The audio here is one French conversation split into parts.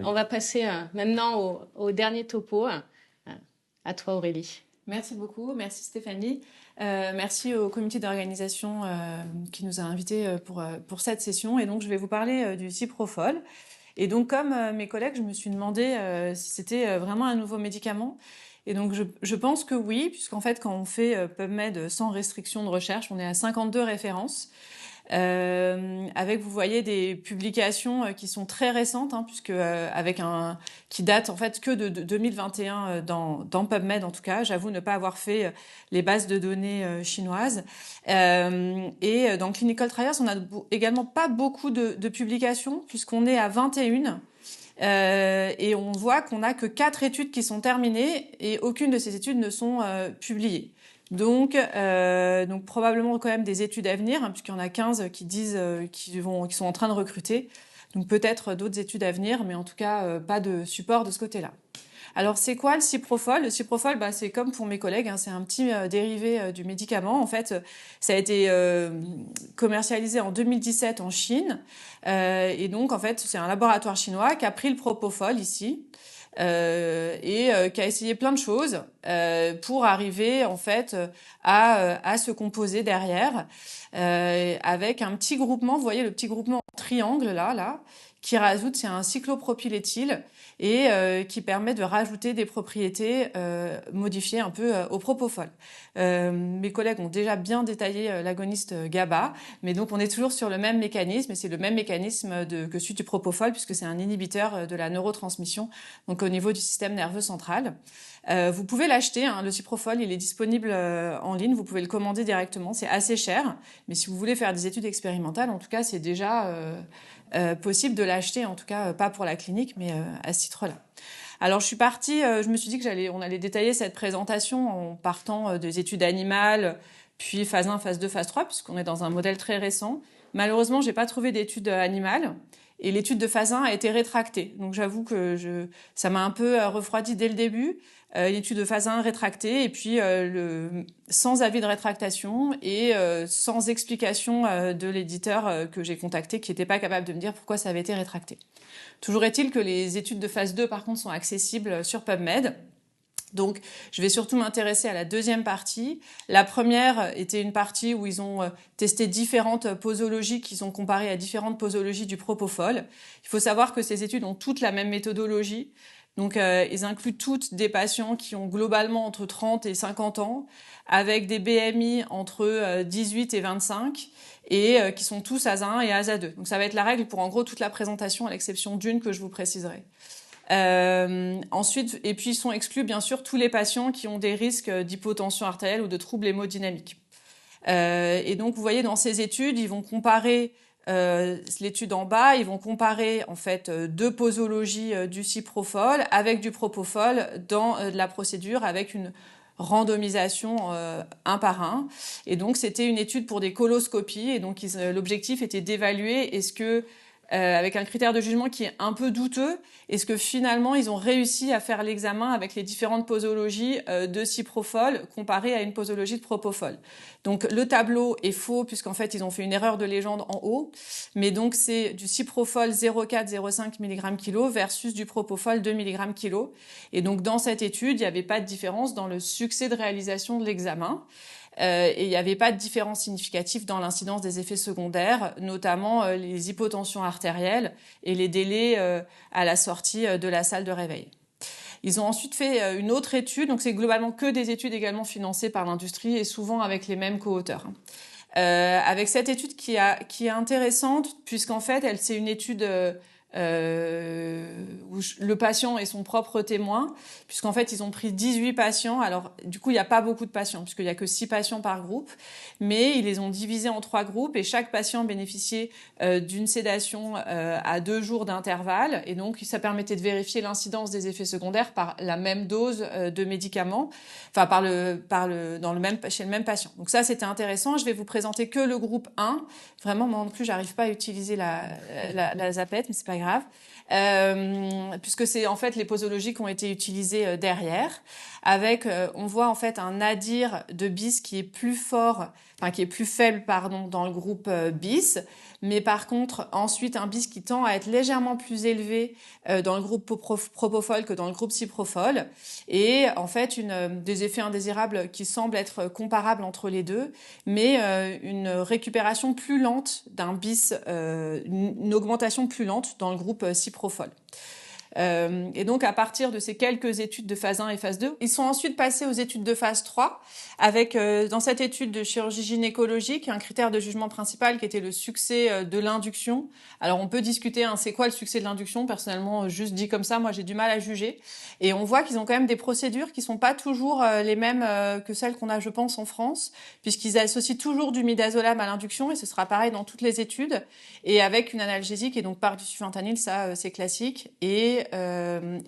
On va passer maintenant au dernier topo. À toi, Aurélie. Merci beaucoup, merci Stéphanie. Merci au comité d'organisation qui nous a invités pour cette session. Et donc, je vais vous parler du Ciprofol. Et donc, comme mes collègues, je me suis demandé si c'était vraiment un nouveau médicament. Et donc, je pense que oui, puisqu'en fait, quand on fait PubMed sans restriction de recherche, on est à 52 références. Avec, vous voyez, des publications qui sont très récentes, hein, puisque avec qui date en fait que de 2021 dans PubMed en tout cas. J'avoue ne pas avoir fait les bases de données chinoises. Et dans Clinical Trials, on a également pas beaucoup de publications, puisqu'on est à 21. Et on voit qu'on n'a que 4 études qui sont terminées et aucune de ces études ne sont publiées. Donc probablement quand même des études à venir, hein, puisqu'il y en a 15 qui disent qui sont en train de recruter. Donc peut-être d'autres études à venir, mais en tout cas pas de support de ce côté-là. Alors c'est quoi le Ciprofol? Le Ciprofol, c'est comme pour mes collègues, hein, c'est un petit dérivé du médicament. En fait, ça a été commercialisé en 2017 en Chine. Et donc en fait, c'est un laboratoire chinois qui a pris le propofol ici. Qui a essayé plein de choses pour arriver en fait à se composer derrière avec un petit groupement, vous voyez le petit groupement en triangle là qui rajoute, c'est un cyclopropyléthyle et qui permet de rajouter des propriétés modifiées un peu au propofol. Mes collègues ont déjà bien détaillé l'agoniste GABA, mais donc on est toujours sur le même mécanisme, et c'est le même mécanisme que celui du propofol, puisque c'est un inhibiteur de la neurotransmission, donc au niveau du système nerveux central. Vous pouvez l'acheter, hein, le Ciprofol, il est disponible en ligne, vous pouvez le commander directement, c'est assez cher, mais si vous voulez faire des études expérimentales, en tout cas, c'est déjà possible de l'acheter, en tout cas pas pour la clinique, mais à ce titre-là. Alors je suis partie, je me suis dit que on allait détailler cette présentation en partant des études animales, puis phase 1, phase 2, phase 3, puisqu'on est dans un modèle très récent. Malheureusement, j'ai pas trouvé d'études animales. Et l'étude de phase 1 a été rétractée. Donc j'avoue que ça m'a un peu refroidi dès le début. L'étude de phase 1 rétractée, et puis sans avis de rétractation et sans explication de l'éditeur que j'ai contacté, qui n'était pas capable de me dire pourquoi ça avait été rétracté. Toujours est-il que les études de phase 2, par contre, sont accessibles sur PubMed. Donc, je vais surtout m'intéresser à la deuxième partie. La première était une partie où ils ont testé différentes posologies qu'ils ont comparées à différentes posologies du propofol. Il faut savoir que ces études ont toutes la même méthodologie. Donc, ils incluent toutes des patients qui ont globalement entre 30 et 50 ans, avec des BMI entre 18 et 25, et qui sont tous ASA 1 et ASA 2. Donc, ça va être la règle pour en gros toute la présentation, à l'exception d'une que je vous préciserai. Ensuite, et puis sont exclus bien sûr tous les patients qui ont des risques d'hypotension artérielle ou de troubles hémodynamiques. Et donc vous voyez dans ces études, ils vont comparer l'étude en bas, ils vont comparer en fait deux posologies du ciprofol avec du propofol dans la procédure avec une randomisation un par un. Et donc c'était une étude pour des coloscopies, et donc l'objectif était d'évaluer est-ce que avec un critère de jugement qui est un peu douteux, est-ce que finalement ils ont réussi à faire l'examen avec les différentes posologies de ciprofol comparées à une posologie de propofol. Donc le tableau est faux puisqu'en fait ils ont fait une erreur de légende en haut, mais donc c'est du ciprofol 0,4-0,5 mg/kg versus du propofol 2 mg/kg. Et donc dans cette étude, il n'y avait pas de différence dans le succès de réalisation de l'examen. Et il n'y avait pas de différence significative dans l'incidence des effets secondaires, notamment les hypotensions artérielles et les délais à la sortie de la salle de réveil. Ils ont ensuite fait une autre étude, donc c'est globalement que des études également financées par l'industrie et souvent avec les mêmes co-auteurs. Avec cette étude qui est intéressante, puisqu'en fait, c'est une étude où le patient est son propre témoin, puisqu'en fait, ils ont pris 18 patients. Alors, du coup, il n'y a pas beaucoup de patients, puisqu'il n'y a que 6 patients par groupe, mais ils les ont divisés en 3 groupes, et chaque patient bénéficiait d'une sédation à 2 jours d'intervalle, et donc ça permettait de vérifier l'incidence des effets secondaires par la même dose de médicaments, enfin chez le même patient. Donc ça, c'était intéressant. Je vais vous présenter que le groupe 1. Vraiment, moi non plus, j'arrive pas à utiliser la zapette, mais c'est pas grave. Puisque c'est en fait les posologies qui ont été utilisées derrière, avec on voit en fait un nadir de bis qui est plus fort enfin qui est plus faible, pardon, dans le groupe bis, mais par contre, ensuite, un bis qui tend à être légèrement plus élevé dans le groupe propofol que dans le groupe ciprofol, et en fait, des effets indésirables qui semblent être comparables entre les deux, mais une récupération plus lente d'un bis, une augmentation plus lente dans le groupe ciprofol. Et donc, à partir de ces quelques études de phase 1 et phase 2, ils sont ensuite passés aux études de phase 3, avec, dans cette étude de chirurgie gynécologique, un critère de jugement principal qui était le succès de l'induction. Alors, on peut discuter, c'est quoi le succès de l'induction? Personnellement, juste dit comme ça, moi, j'ai du mal à juger. Et on voit qu'ils ont quand même des procédures qui sont pas toujours les mêmes que celles qu'on a, je pense, en France, puisqu'ils associent toujours du midazolam à l'induction, et ce sera pareil dans toutes les études, et avec une analgésique, et donc par du sulfentanyl, ça, c'est classique, et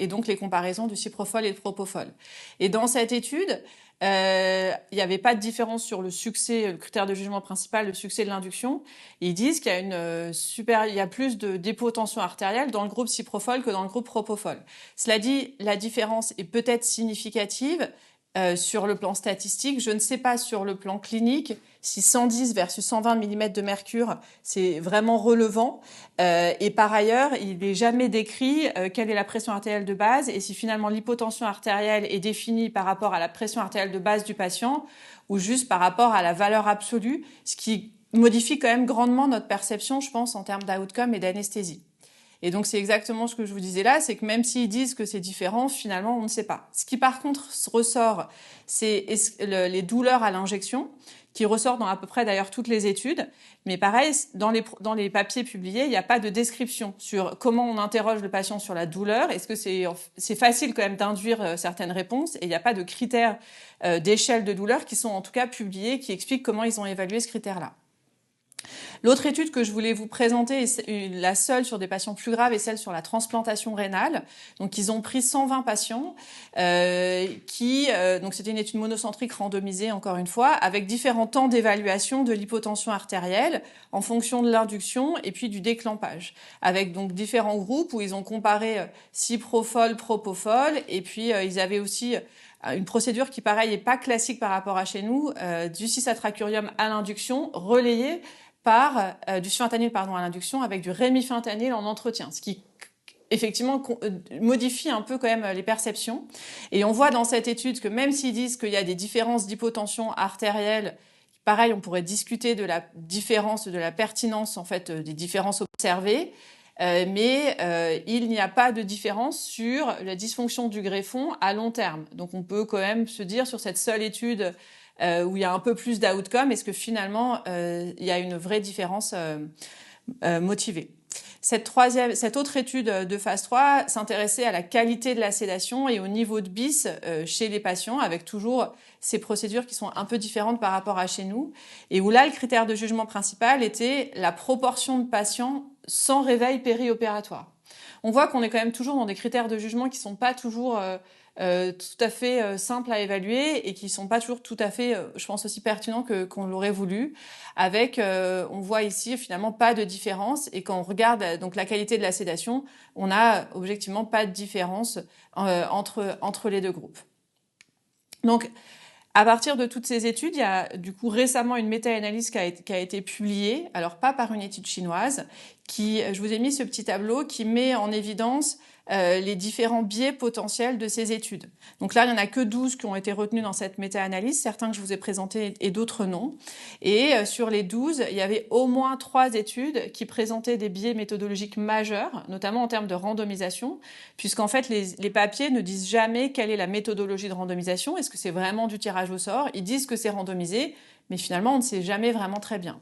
donc les comparaisons du ciprofol et le propofol. Et dans cette étude, il n'y avait pas de différence sur le succès, le critère de jugement principal, le succès de l'induction. Ils disent qu'il y a il y a plus d'hypotension artérielle dans le groupe ciprofol que dans le groupe propofol. Cela dit, la différence est peut-être significative sur le plan statistique. Je ne sais pas sur le plan clinique si 110 versus 120 mm de mercure, c'est vraiment relevant. Et par ailleurs, il n'est jamais décrit quelle est la pression artérielle de base et si finalement l'hypotension artérielle est définie par rapport à la pression artérielle de base du patient ou juste par rapport à la valeur absolue, ce qui modifie quand même grandement notre perception, je pense, en termes d'outcome et d'anesthésie. Et donc, c'est exactement ce que je vous disais là, c'est que même s'ils disent que c'est différent, finalement, on ne sait pas. Ce qui, par contre, ressort, c'est les douleurs à l'injection, qui ressort dans à peu près, d'ailleurs, toutes les études. Mais pareil, dans les papiers publiés, il n'y a pas de description sur comment on interroge le patient sur la douleur. Est-ce que c'est facile quand même d'induire certaines réponses? Et il n'y a pas de critères d'échelle de douleur qui sont en tout cas publiés, qui expliquent comment ils ont évalué ce critère-là. L'autre étude que je voulais vous présenter, la seule sur des patients plus graves, est celle sur la transplantation rénale. Donc, ils ont pris 120 patients donc c'était une étude monocentrique randomisée, encore une fois, avec différents temps d'évaluation de l'hypotension artérielle en fonction de l'induction et puis du déclampage, avec donc différents groupes où ils ont comparé ciprofol, propofol, et puis ils avaient aussi une procédure qui, pareil, n'est pas classique par rapport à chez nous, du cisatracurium à l'induction, relayé par du sulfentanyl à l'induction avec du rémifentanyl en entretien, ce qui effectivement modifie un peu quand même les perceptions. Et on voit dans cette étude que même s'ils disent qu'il y a des différences d'hypotension artérielle, pareil, on pourrait discuter de la différence, de la pertinence en fait des différences observées, mais il n'y a pas de différence sur la dysfonction du greffon à long terme. Donc on peut quand même se dire sur cette seule étude où il y a un peu plus d'outcome, est-ce que finalement il y a une vraie différence motivée. Cette autre étude de phase 3 s'intéressait à la qualité de la sédation et au niveau de bis chez les patients, avec toujours ces procédures qui sont un peu différentes par rapport à chez nous, et où là, le critère de jugement principal était la proportion de patients sans réveil périopératoire. On voit qu'on est quand même toujours dans des critères de jugement qui sont pas toujours tout à fait simples à évaluer et qui sont pas toujours tout à fait, je pense, aussi pertinents qu'on l'aurait voulu. Avec, on voit ici finalement pas de différence, et quand on regarde donc la qualité de la sédation, on a objectivement pas de différence entre les deux groupes. Donc, à partir de toutes ces études, il y a du coup récemment une méta-analyse qui a été publiée, alors pas par une étude chinoise, je vous ai mis ce petit tableau qui met en évidence les différents biais potentiels de ces études. Donc là, il n'y en a que 12 qui ont été retenus dans cette méta-analyse, certains que je vous ai présentés et d'autres non. Et sur les 12, il y avait au moins 3 études qui présentaient des biais méthodologiques majeurs, notamment en termes de randomisation, puisqu'en fait, les papiers ne disent jamais quelle est la méthodologie de randomisation. Est-ce que c'est vraiment du tirage au sort? Ils disent que c'est randomisé, mais finalement, on ne sait jamais vraiment très bien.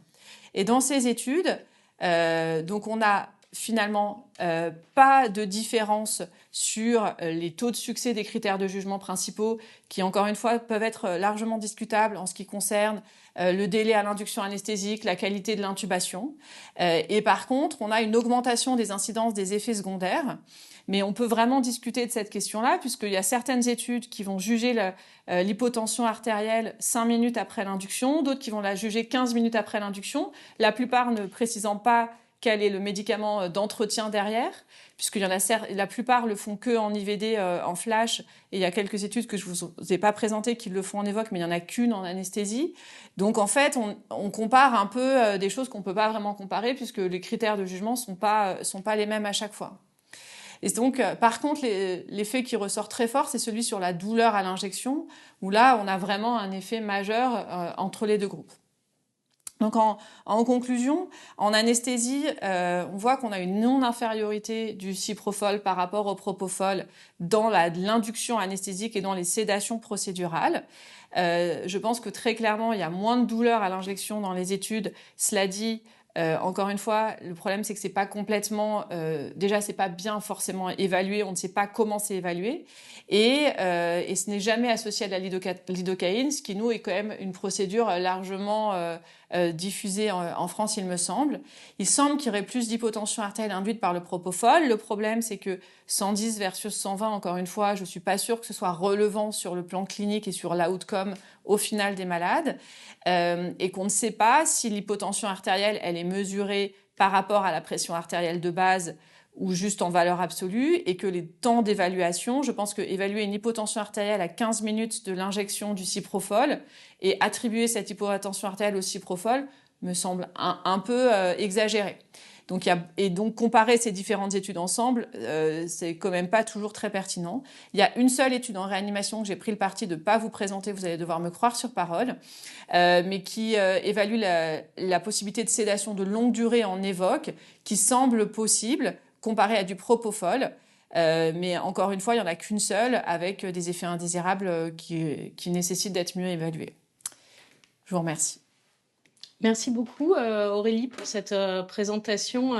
Et dans ces études, donc on a finalement pas de différence sur les taux de succès des critères de jugement principaux qui, encore une fois, peuvent être largement discutables en ce qui concerne le délai à l'induction anesthésique, la qualité de l'intubation. Et par contre, on a une augmentation des incidences des effets secondaires. Mais on peut vraiment discuter de cette question-là, puisqu'il y a certaines études qui vont juger l'hypotension artérielle 5 minutes après l'induction, d'autres qui vont la juger 15 minutes après l'induction, la plupart ne précisant pas quel est le médicament d'entretien derrière, puisqu'il y en a la plupart le font que en IVD, en flash, et il y a quelques études que je vous ai pas présentées qui le font en évoque, mais il y en a qu'une en anesthésie. Donc en fait, on compare un peu des choses qu'on peut pas vraiment comparer, puisque les critères de jugement sont pas les mêmes à chaque fois. Et donc, par contre, l'effet qui ressort très fort, c'est celui sur la douleur à l'injection, où là, on a vraiment un effet majeur entre les deux groupes. Donc, en conclusion, en anesthésie, on voit qu'on a une non-infériorité du ciprofol par rapport au propofol dans l'induction anesthésique et dans les sédations procédurales. Je pense que très clairement, il y a moins de douleur à l'injection dans les études. Cela dit, encore une fois, le problème, c'est que c'est pas complètement... déjà, c'est pas bien forcément évalué. On ne sait pas comment c'est évalué. Et ce n'est jamais associé à de la lidocaïne, ce qui, nous, est quand même une procédure largement diffusée en France, il me semble. Il semble qu'il y aurait plus d'hypotension artérielle induite par le propofol. Le problème, c'est que 110 versus 120, encore une fois, je suis pas sûre que ce soit relevant sur le plan clinique et sur l'outcome au final des malades. Et qu'on ne sait pas si l'hypotension artérielle, elle est mesurée par rapport à la pression artérielle de base ou juste en valeur absolue, et que les temps d'évaluation, je pense que évaluer une hypotension artérielle à 15 minutes de l'injection du ciprofol et attribuer cette hypotension artérielle au ciprofol me semble un peu exagéré. Donc, donc comparer ces différentes études ensemble, c'est quand même pas toujours très pertinent. Il y a une seule étude en réanimation que j'ai pris le parti de pas vous présenter, vous allez devoir me croire sur parole, mais qui évalue la possibilité de sédation de longue durée en évoque, qui semble possible comparé à du propofol. Mais encore une fois, il n'y en a qu'une seule avec des effets indésirables qui nécessitent d'être mieux évalués. Je vous remercie. Merci beaucoup, Aurélie, pour cette présentation.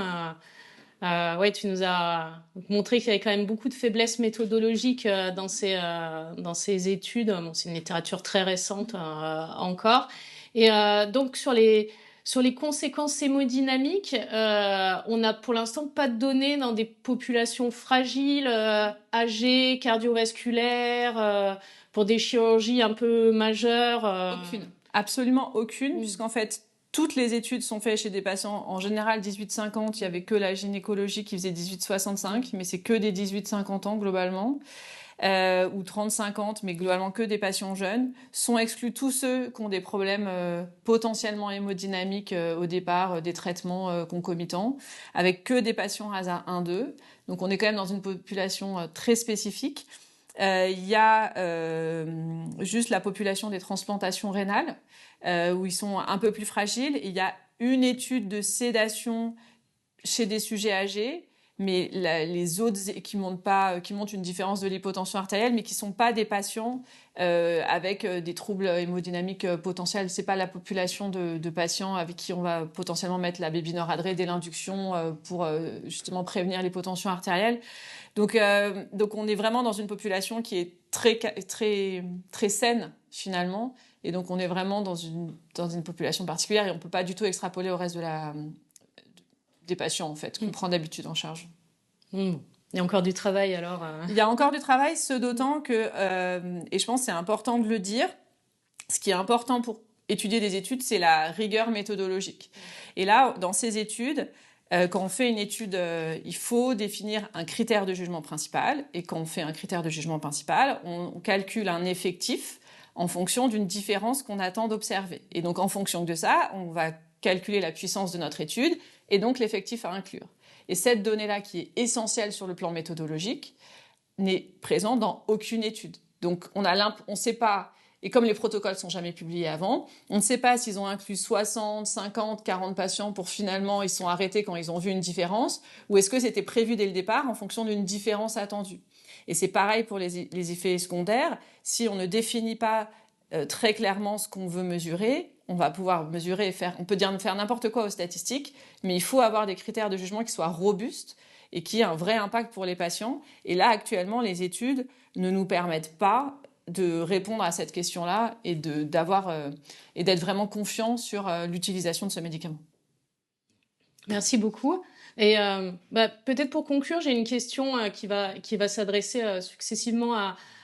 Ouais, tu nous as montré qu'il y avait quand même beaucoup de faiblesses méthodologiques dans ces études. Bon, c'est une littérature très récente encore. Et donc, sur les conséquences hémodynamiques, on n'a pour l'instant pas de données dans des populations fragiles, âgées, cardiovasculaires, pour des chirurgies un peu majeures. Aucune. Absolument aucune, puisqu'en fait, toutes les études sont faites chez des patients, en général 18-50, il y avait que la gynécologie qui faisait 18-65, mais c'est que des 18-50 ans globalement, ou 30-50, mais globalement que des patients jeunes. Sont exclus tous ceux qui ont des problèmes potentiellement hémodynamiques au départ, des traitements concomitants, avec que des patients ASA 1-2. Donc on est quand même dans une population très spécifique. Il y a juste la population des transplantations rénales, où ils sont un peu plus fragiles. Il y a une étude de sédation chez des sujets âgés, mais les autres qui montrent une différence de l'hypotension artérielle, mais qui sont pas des patients avec des troubles hémodynamiques potentiels. C'est pas la population de patients avec qui on va potentiellement mettre la bébinoradrée dès l'induction pour justement prévenir l'hypotension artérielle. Donc on est vraiment dans une population qui est très très très saine finalement, et donc on est vraiment dans une population particulière, et on peut pas du tout extrapoler au reste des patients en fait qu'on prend d'habitude en charge. Il y a encore du travail alors. Il y a encore du travail, ce d'autant que et je pense que c'est important de le dire. Ce qui est important pour étudier des études, c'est la rigueur méthodologique. Et là, dans ces études, quand on fait une étude, il faut définir un critère de jugement principal. Et quand on fait un critère de jugement principal, on calcule un effectif en fonction d'une différence qu'on attend d'observer. Et donc, en fonction de ça, on va calculer la puissance de notre étude et donc l'effectif à inclure. Et cette donnée-là, qui est essentielle sur le plan méthodologique, n'est présente dans aucune étude. Donc, on ne sait pas... Et comme les protocoles sont jamais publiés avant, on ne sait pas s'ils ont inclus 60, 50, 40 patients pour finalement ils sont arrêtés quand ils ont vu une différence, ou est-ce que c'était prévu dès le départ en fonction d'une différence attendue. Et c'est pareil pour les effets secondaires. Si on ne définit pas très clairement ce qu'on veut mesurer, on va pouvoir mesurer et faire n'importe quoi aux statistiques, mais il faut avoir des critères de jugement qui soient robustes et qui aient un vrai impact pour les patients. Et là, actuellement, les études ne nous permettent pas de répondre à cette question-là et d'être vraiment confiant sur l'utilisation de ce médicament. Merci beaucoup. Et peut-être pour conclure, j'ai une question qui va s'adresser successivement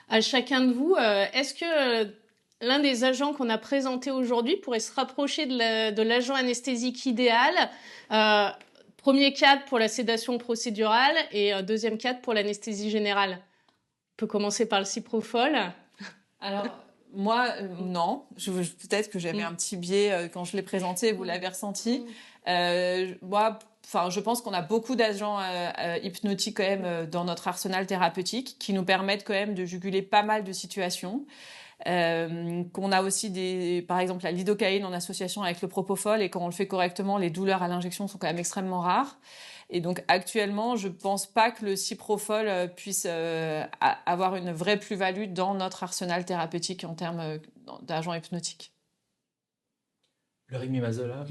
à chacun de vous. Est-ce que l'un des agents qu'on a présenté aujourd'hui pourrait se rapprocher de l'agent anesthésique idéal premier cadre pour la sédation procédurale et deuxième cadre pour l'anesthésie générale. On peut commencer par le Ciprofol. Alors, moi, non. Peut-être que j'avais un petit biais quand je l'ai présenté, vous l'avez ressenti. Moi, je pense qu'on a beaucoup d'agents hypnotiques quand même dans notre arsenal thérapeutique qui nous permettent quand même de juguler pas mal de situations. Qu'on a aussi par exemple la lidocaïne en association avec le propofol, et quand on le fait correctement, les douleurs à l'injection sont quand même extrêmement rares. Et donc actuellement, je pense pas que le ciprofol puisse avoir une vraie plus-value dans notre arsenal thérapeutique en termes d'agents hypnotiques. Le rimimazolam.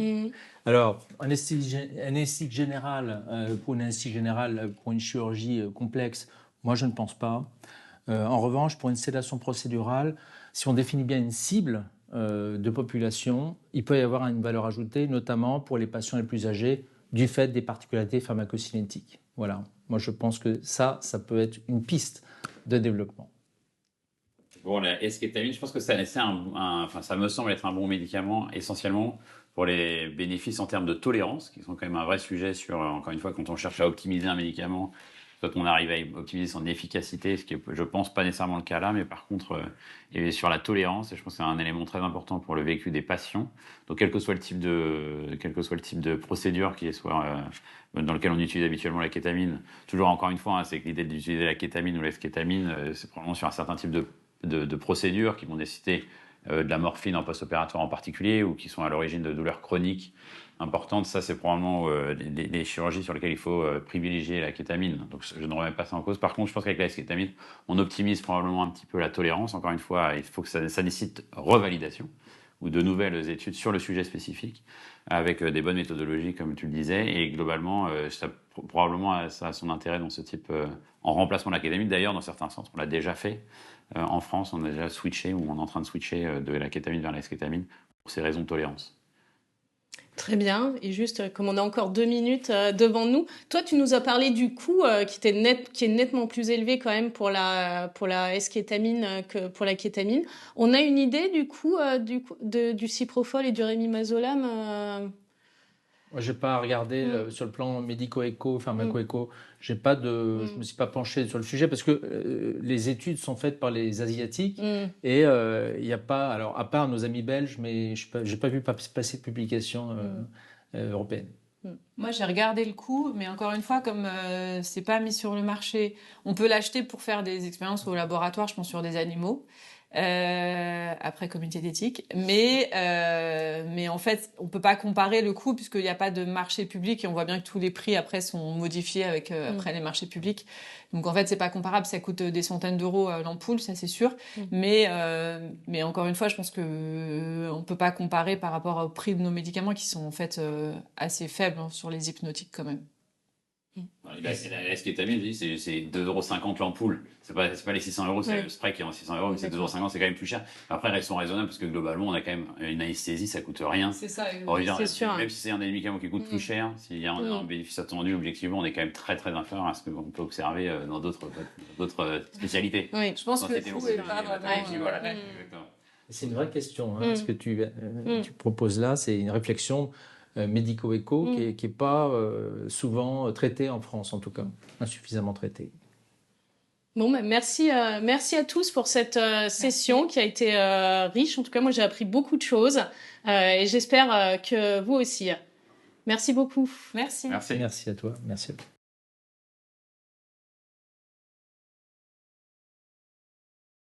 Alors, anesthésique générale, pour une anesthésie générale, pour une chirurgie complexe, moi je ne pense pas. En revanche, pour une sédation procédurale, si on définit bien une cible de population, il peut y avoir une valeur ajoutée, notamment pour les patients les plus âgés, du fait des particularités pharmacocinétiques. Voilà. Moi, je pense que ça peut être une piste de développement. Bon, la eskétamine, je pense que ça me semble être un bon médicament, essentiellement pour les bénéfices en termes de tolérance, qui sont quand même un vrai sujet sur, encore une fois, quand on cherche à optimiser un médicament, soit on arrive à optimiser son efficacité, ce qui est, je pense, pas nécessairement le cas là, mais par contre, sur la tolérance, et je pense que c'est un élément très important pour le vécu des patients. Donc, quel que soit le type de procédure dans lequel on utilise habituellement la kétamine, toujours encore une fois, c'est que l'idée d'utiliser la kétamine ou l'eskétamine, c'est probablement sur un certain type de procédures qui vont nécessiter de la morphine en post-opératoire en particulier, ou qui sont à l'origine de douleurs chroniques importantes. Ça, c'est probablement les chirurgies sur lesquelles il faut privilégier la kétamine. Donc, je ne remets pas ça en cause. Par contre, je pense qu'avec la kétamine, on optimise probablement un petit peu la tolérance. Encore une fois, il faut que ça nécessite revalidation ou de nouvelles études sur le sujet spécifique, avec des bonnes méthodologies, comme tu le disais. Et globalement, probablement, ça a son intérêt dans ce type, en remplacement de la kétamine. D'ailleurs, dans certains centres, on l'a déjà fait. En France, on a déjà switché, ou on est en train de switcher de la kétamine vers la eskétamine pour ces raisons de tolérance. Très bien. Et juste, comme on a encore 2 minutes devant nous, toi, tu nous as parlé du coût qui est nettement plus élevé quand même pour la eskétamine que pour la kétamine. On a une idée du coût du ciprofol et du remimazolam Moi, je n'ai pas regardé sur le plan médico-éco, pharmaco-éco. Je ne me suis pas penché sur le sujet parce que les études sont faites par les Asiatiques et il n'y a pas, alors à part nos amis belges, mais je n'ai pas vu passer de publication européenne. Moi, j'ai regardé le coût, mais encore une fois, comme c'est pas mis sur le marché, on peut l'acheter pour faire des expériences au laboratoire, je pense, sur des animaux. Après comité d'éthique, mais en fait on peut pas comparer le coût puisqu'il n'y a pas de marché public et on voit bien que tous les prix après sont modifiés avec après les marchés publics, donc en fait c'est pas comparable, ça coûte des centaines d'euros l'ampoule, ça c'est sûr, mais encore une fois je pense que on peut pas comparer par rapport au prix de nos médicaments qui sont en fait assez faibles sur les hypnotiques quand même. La eskétamine, je dis, c'est 2,50 € l'ampoule. C'est pas les 600 €, c'est le spray qui est en 600 €, mais c'est 2,50 €, c'est quand même plus cher. Après, elles sont raisonnables parce que globalement, on a quand même une anesthésie, ça coûte rien. C'est ça, c'est sûr. Même si c'est un des médicaments qui coûte plus cher, s'il y a un bénéfice attendu, objectivement, on est quand même très très inférieur à ce qu'on peut observer dans d'autres spécialités. Oui, je pense que le coût est pas vraiment... C'est une vraie question. Ce que tu proposes là, c'est une réflexion médico-éco qui n'est pas souvent traitée en France, en tout cas, insuffisamment traitée. Bon, merci à tous pour cette session qui a été riche. En tout cas, moi, j'ai appris beaucoup de choses et j'espère que vous aussi. Merci beaucoup. Merci. Merci à toi. Merci.